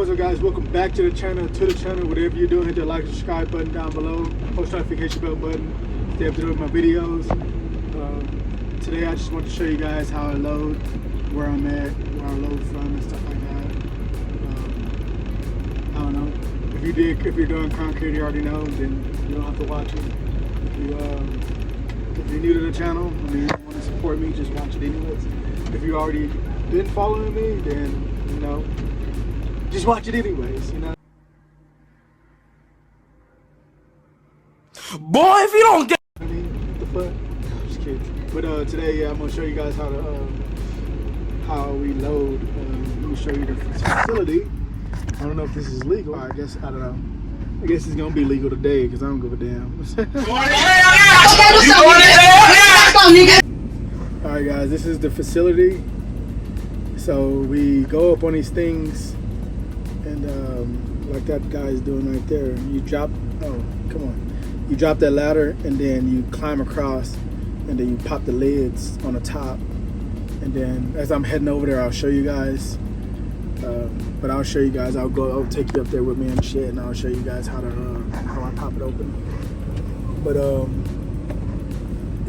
what's up guys, welcome back to the channel, whatever you're doing, hit the like, subscribe button down below, post notification bell button, stay up to date with my videos. Today I just want to show you guys how I load, where I'm at, where I load from and stuff like that. I don't know, if you're doing concrete, you already know, then you don't have to watch it. If you're new to the channel, I mean, you want to support me, just watch it anyways. If you already been following me, then you know, just watch it anyways, you know. Boy, if you don't get I mean, what the fuck? I'm just kidding. But today, yeah, I'm gonna show you guys how we load. I'm gonna show you the facility. I don't know if this is legal. I guess I don't know. I guess it's gonna be legal today because I don't give a damn. All right, guys, this is the facility. So we go up on these things, and like that guy's doing right there. You drop. Oh, come on. You drop that ladder, and then you climb across, and then you pop the lids on the top. And then as I'm heading over there, I'll show you guys. But I'll show you guys. I'll take you up there with me and shit, and I'll show you guys how I pop it open. But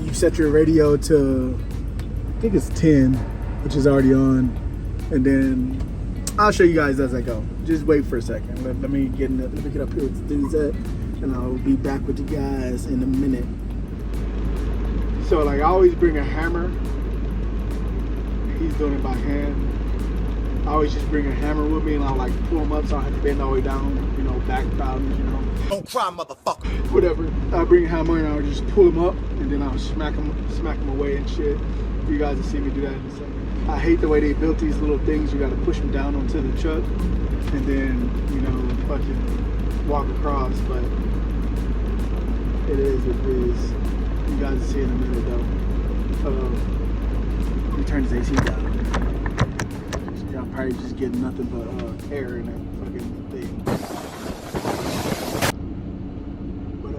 you set your radio to, I think it's 10, which is already on, and then I'll show you guys as I go. Just wait for a second. Let me get up here with the dudes at, and I'll be back with you guys in a minute. So like I always bring a hammer. He's doing it by hand. I always just bring a hammer with me, and I'll like pull him up so I have to bend all the way down, you know, back problems, you know. don't cry, motherfucker. Whatever. I'll bring a hammer and I'll just pull him up, and then I'll smack him away and shit. You guys will see me do that in a second. I hate the way they built these little things. You gotta push them down onto the truck, and then, you know, fucking walk across, but it is what it is. You guys will see in a minute though. Let me turn this AC down. Y'all probably just getting nothing but air in that fucking thing. But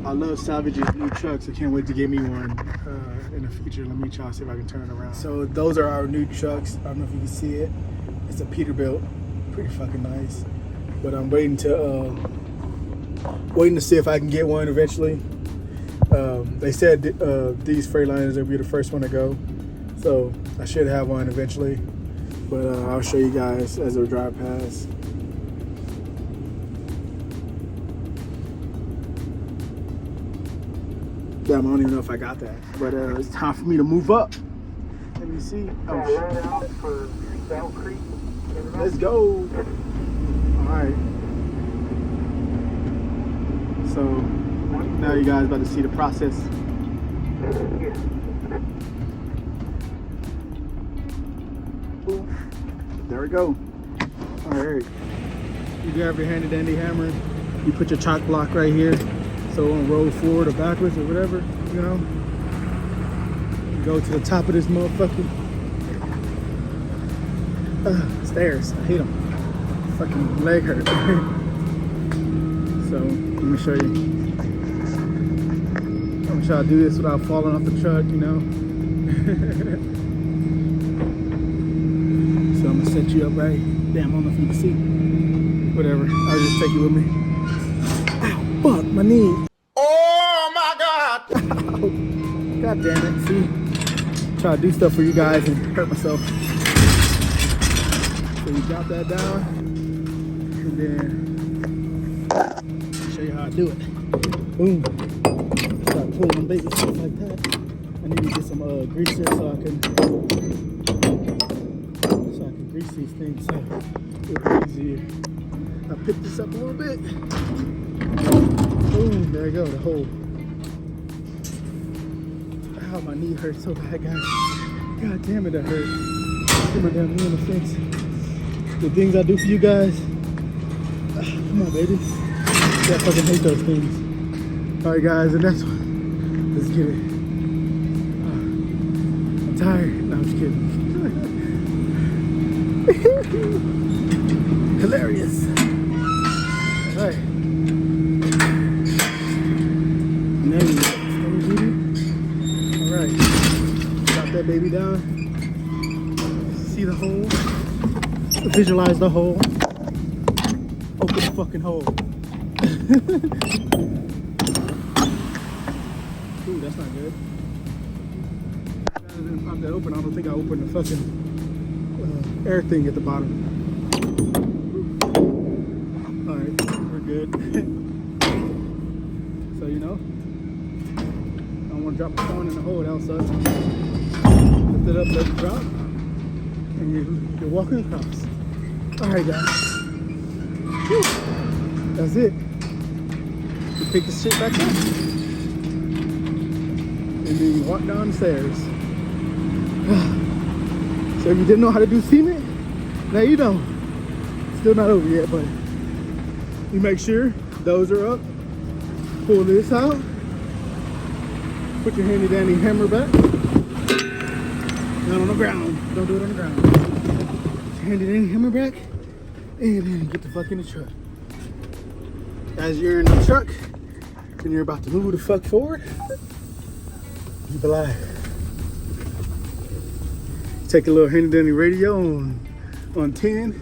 I love Savage's new trucks. I can't wait to get me one in the future. Let me try to see if I can turn it around. So those are our new trucks. I don't know if you can see it. It's a Peterbilt. Pretty fucking nice. But I'm waiting to see if I can get one eventually. They said these Freightliners will be the first one to go. So I should have one eventually. But I'll show you guys as they drive past. Damn, I don't even know if I got that. But it's time for me to move up. Let me see. Oh, shit. Let's go. Alright. So now you guys about to see the process. There we go. Alright. You grab your handy dandy hammer. You put your chalk block right here. So it won't roll forward or backwards or whatever, you know. You go to the top of this motherfucker. Stairs. I hate them. Fucking leg hurt. So let me show you. I'm gonna try to do this without falling off the truck, you know. So I'm gonna set you up right. Damn, I don't know if you can see. Whatever. I'll just take you with me. Ow, fuck, my knee. Oh my God. God damn it. See? Try to do stuff for you guys and hurt myself. So you drop that down, and then I'll show you how I do it. Boom. Start pulling them baby stuff like that. I need to get some grease here so I can grease these things so it'll be easier. I'll pick this up a little bit. Boom, there you go, the hole. Ow, my knee hurts so bad, guys. God damn it, that hurt. Come on down here in the fence. The things I do for you guys. Come on, baby. Yeah, I fucking hate those things. Alright, guys, the next one. Let's get it. I'm tired. No, I'm just kidding. Hilarious. Alright. There you go. Alright. Drop that baby down. See the hole? visualize the hole. Open the fucking hole. Ooh, that's not good. Not that open. I don't think I opened the fucking air thing at the bottom. All right, we're good. So you know, I don't want to drop the phone in the hole. That sucks. Lift it up, let it drop, and you're walking across. All right, guys. Whew. That's it. You pick the shit back up, and then you walk down the stairs. So if you didn't know how to do cement, now you know. Still not over yet, but you make sure those are up. Pull this out. Put your handy dandy hammer back. Not on the ground. Don't do it on the ground. Put your handy dandy hammer back, and then get the fuck in the truck. As you're in the truck and you're about to move the fuck forward, keep alive. Take a little handy dandy radio on 10,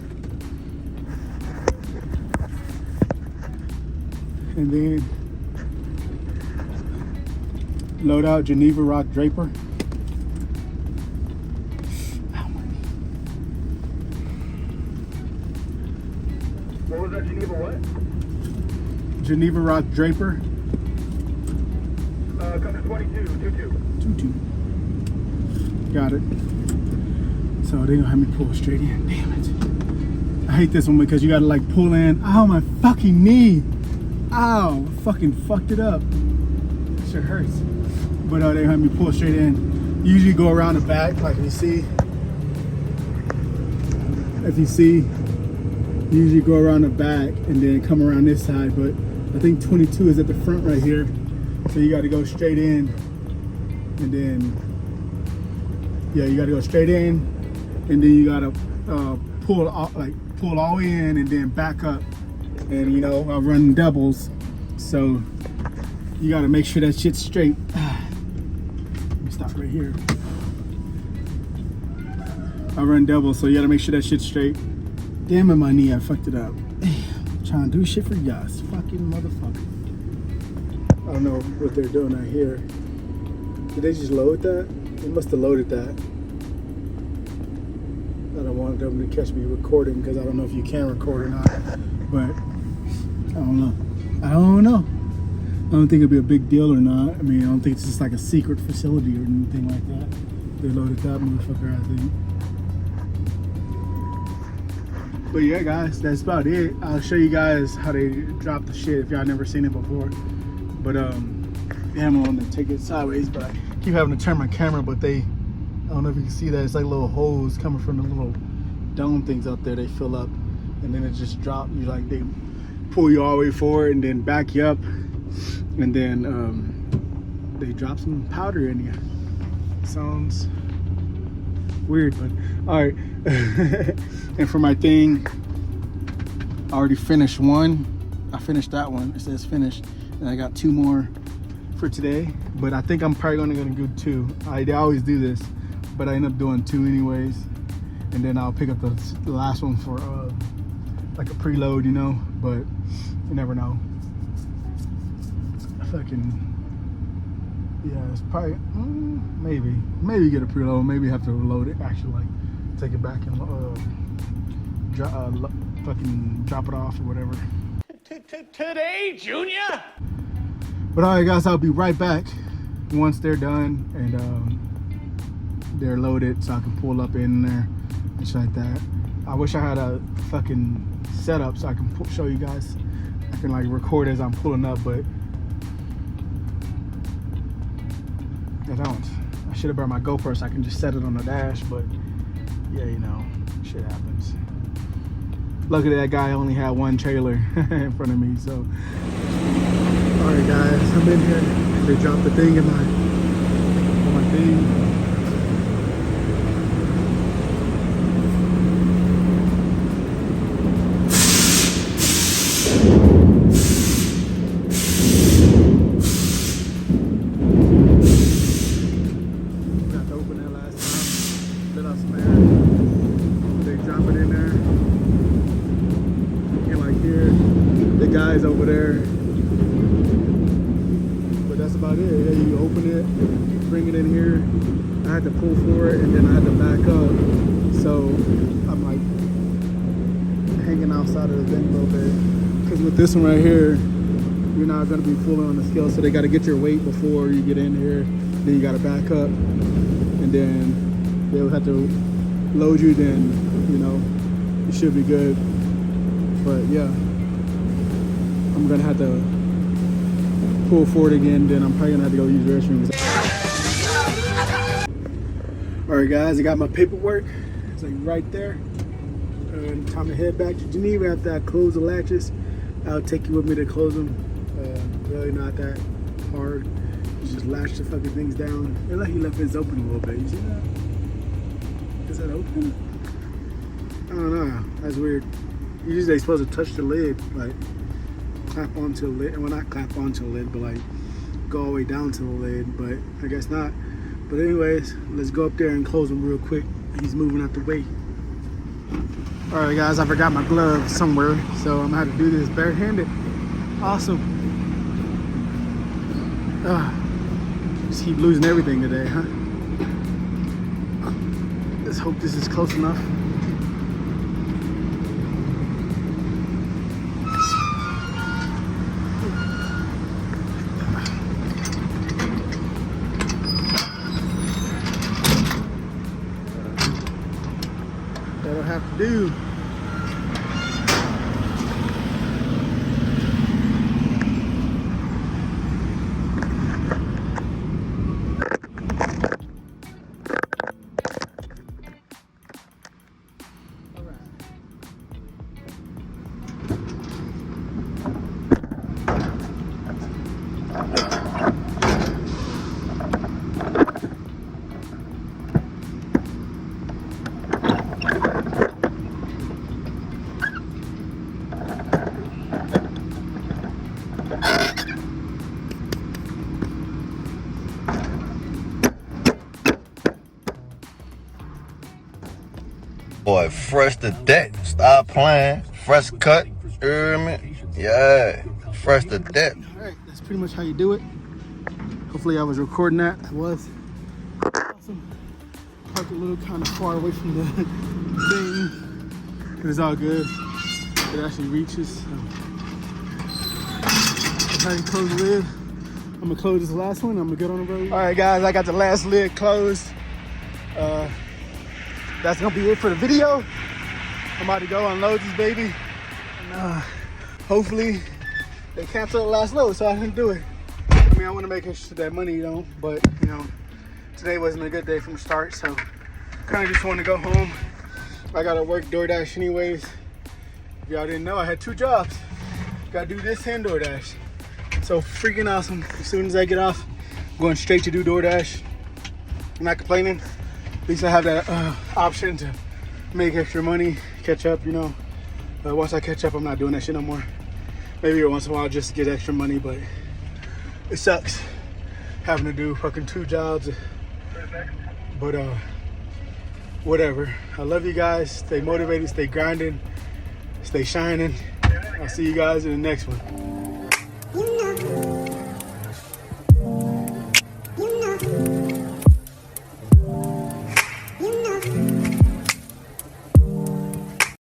and then load out Geneva Rock Draper. What was that, Geneva what? Geneva Rock Draper. Come to 22, 22. Got it. So they gonna have me pull straight in. Damn it. I hate this one because you gotta like pull in. Ow, my fucking knee. Ow, fucking fucked it up. Shit hurts. But they gonna have me pull straight in. You usually go around the back, like you see. If you see, you usually go around the back and then come around this side. But I think 22 is at the front right here. So you gotta go straight in, and then yeah, you gotta go straight in, and then you gotta pull all in and then back up. And you know, I run doubles, so you gotta make sure that shit's straight. Let me stop right here. I run doubles, so you gotta make sure that shit's straight. Damn it, my knee, I fucked it up. Damn, trying to do shit for y'all, fucking motherfucker. I don't know what they're doing out here. Did they just load that? They must have loaded that. I don't want them to catch me recording because I don't know if you can record or not. But I don't know. I don't know. I don't think it'll be a big deal or not. I mean, I don't think it's just like a secret facility or anything like that. They loaded that motherfucker, I think. But yeah, guys, that's about it. I'll show you guys how they drop the shit if y'all never seen it before. But damn, I want to take it sideways, but I keep having to turn my camera. But I don't know if you can see that. It's like little holes coming from the little dome things out there. They fill up, and then it just drop. You like they pull you all the way forward and then back you up, and then they drop some powder in you. Sounds weird, but all right. And for my thing, I already finished one. I finished that one. It says finished, and I got 2 more for today. But I think I'm probably only gonna do 2. I always do this, but I end up doing 2 anyways, and then I'll pick up the last one for like a preload, you know. But you never know. Yeah, it's probably maybe get a preload, maybe have to load it, actually like take it back and fucking drop it off or whatever. Today, Junior? But all right, guys, I'll be right back once they're done and they're loaded, so I can pull up in there and shit like that. I wish I had a fucking setup so I can show you guys. I can like record as I'm pulling up, but I don't. I should have brought my GoPro so I can just set it on the dash, but yeah, you know, shit happens. Luckily that guy only had 1 trailer in front of me, so. Alright guys, I'm in here. They dropped the thing in my thing. Got to open that last time. Let us some air. They drop it in there. you open it, bring it in here. I had to pull for it and then I had to back up. So I'm like hanging outside of the thing a little bit. Because with this one right here, you're not going to be fully on the scale. So they got to get your weight before you get in here. Then you got to back up. And then they'll have to load you. Then, you know, it should be good. But yeah, I'm going to have to pull forward again. Then I'm probably going to have to go use restrooms. Alright guys, I got my paperwork. It's like right there. And time to head back to Geneva after I close the latches. I'll take you with me to close them. Really not that hard. You just latch the fucking things down. It like he left his open a little bit. You see that? Is that open? I don't know. That's weird. Usually they're supposed to touch the lid, like clap onto the lid. Well, not clap onto the lid, but like go all the way down to the lid. But I guess not. But anyways, let's go up there and close him real quick. He's moving out the way. All right, guys, I forgot my glove somewhere, so I'm gonna have to do this barehanded. Awesome. Just keep losing everything today, huh? Let's hope this is close enough. That'll have to do. Boy, fresh to death. Stop playing. Fresh cut. Yeah. Fresh to death. Alright, that's pretty much how you do it. Hopefully I was recording that. I was. Awesome. Parked a little kind of far away from the thing. It's all good. It actually reaches. So. That's how you close the lid. I'm gonna close this last one. I'm gonna get on the road. Alright guys, I got the last lid closed. That's gonna be it for the video. I'm about to go unload this baby. And hopefully they cancel the last load so I can do it. I mean, I wanna make that money, you know, but you know, today wasn't a good day from the start, so kinda just wanna go home. I gotta work DoorDash anyways. If y'all didn't know, I had 2 jobs. Gotta do this and DoorDash. So freaking awesome. As soon as I get off, I'm going straight to do DoorDash. I'm not complaining. At least I have that option to make extra money, catch up, you know. Once I catch up, I'm not doing that shit no more. Maybe every once in a while just get extra money, but it sucks having to do fucking 2 jobs. But whatever. I love you guys. Stay motivated, stay grinding, stay shining. I'll see you guys in the next one.